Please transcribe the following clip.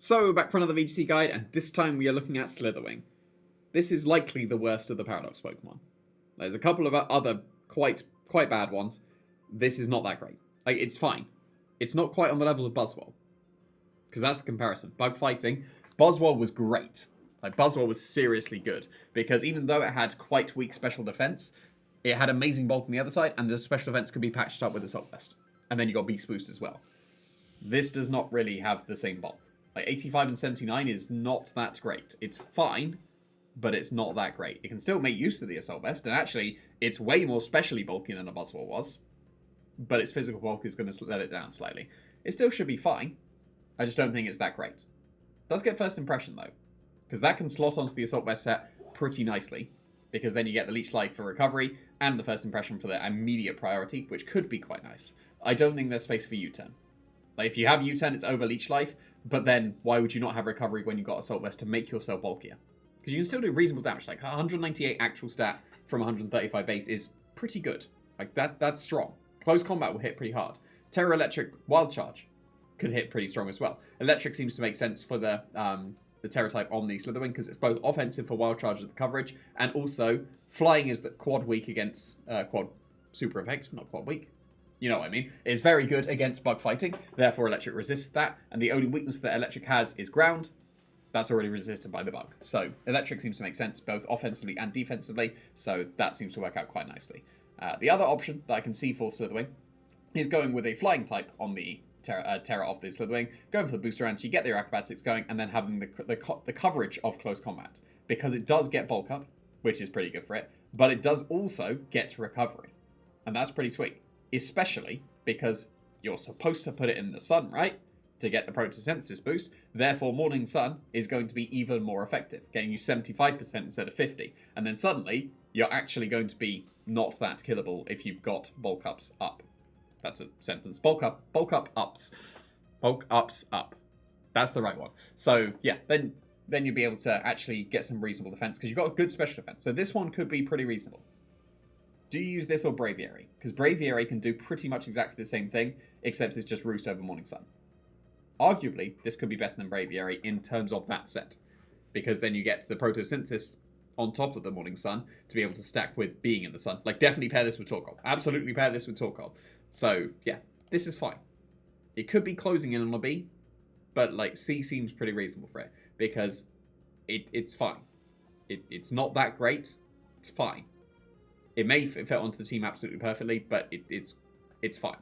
So, back for another VGC guide, and this time we are looking at Slitherwing. This is likely the worst of the Paradox Pokemon. There's a couple of other quite bad ones. This is not that great. Like, it's fine. It's not quite on the level of Buzzwole. Because that's the comparison. Bug fighting, Buzzwole was great. Like, Buzzwole was seriously good. Because even though it had quite weak special defense, it had amazing bulk on the other side, and the special defense could be patched up with Assault Vest. And then you got Beast Boost as well. This does not really have the same bulk. Like, 85 and 79 is not that great. It's fine, but it's not that great. It can still make use of the Assault Vest, and actually, it's way more specially bulky than a Buzzwole was. But its physical bulk is going to let it down slightly. It still should be fine. I just don't think it's that great. It does get first impression, though. Because that can slot onto the Assault Vest set pretty nicely. Because then you get the Leech Life for recovery, and the first impression for the immediate priority, which could be quite nice. I don't think there's space for U-turn. Like, if you have U-turn, it's over Leech Life, but then why would you not have recovery when you've got Assault Vest to make yourself bulkier? Because you can still do reasonable damage. Like, 198 actual stat from 135 base is pretty good. Like, that's strong. Close combat will hit pretty hard. Terra Electric Wild Charge could hit pretty strong as well. Electric seems to make sense for the Terra type on the Slitherwing, because it's both offensive for Wild Charge as the coverage, and also flying is the quad weak against quad super effective, not quad weak. You know what I mean? It's very good against bug fighting, therefore Electric resists that, and the only weakness that Electric has is ground. That's already resisted by the bug. So Electric seems to make sense both offensively and defensively, so that seems to work out quite nicely. The other option that I can see for Slitherwing is going with a flying type on the Terra of the Slitherwing, going for the booster energy, get their acrobatics going, and then having the coverage of close combat. Because it does get bulk up, which is pretty good for it, but it does also get recovery. And that's pretty sweet. Especially because you're supposed to put it in the sun, right? To get the photosynthesis boost. Therefore, Morning Sun is going to be even more effective, getting you 75% instead of 50. And then suddenly, you're actually going to be not that killable if you've got bulk ups up. That's a sentence. Bulk ups. Bulk ups up. That's the right one. So, yeah, then you'll be able to actually get some reasonable defense, because you've got a good special defense. So this one could be pretty reasonable. Do you use this or Braviary? Because Braviary can do pretty much exactly the same thing, except it's just Roost over Morning Sun. Arguably, this could be better than Braviary in terms of that set. Because then you get the Photosynthesis on top of the Morning Sun to be able to stack with being in the sun. Like, definitely pair this with Torkoal. Absolutely pair this with Torkoal. So, yeah, this is fine. It could be closing in on a B, but, like, C seems pretty reasonable for it. Because it's fine. It's not that great. It's fine. It may fit onto the team absolutely perfectly, but it's fine.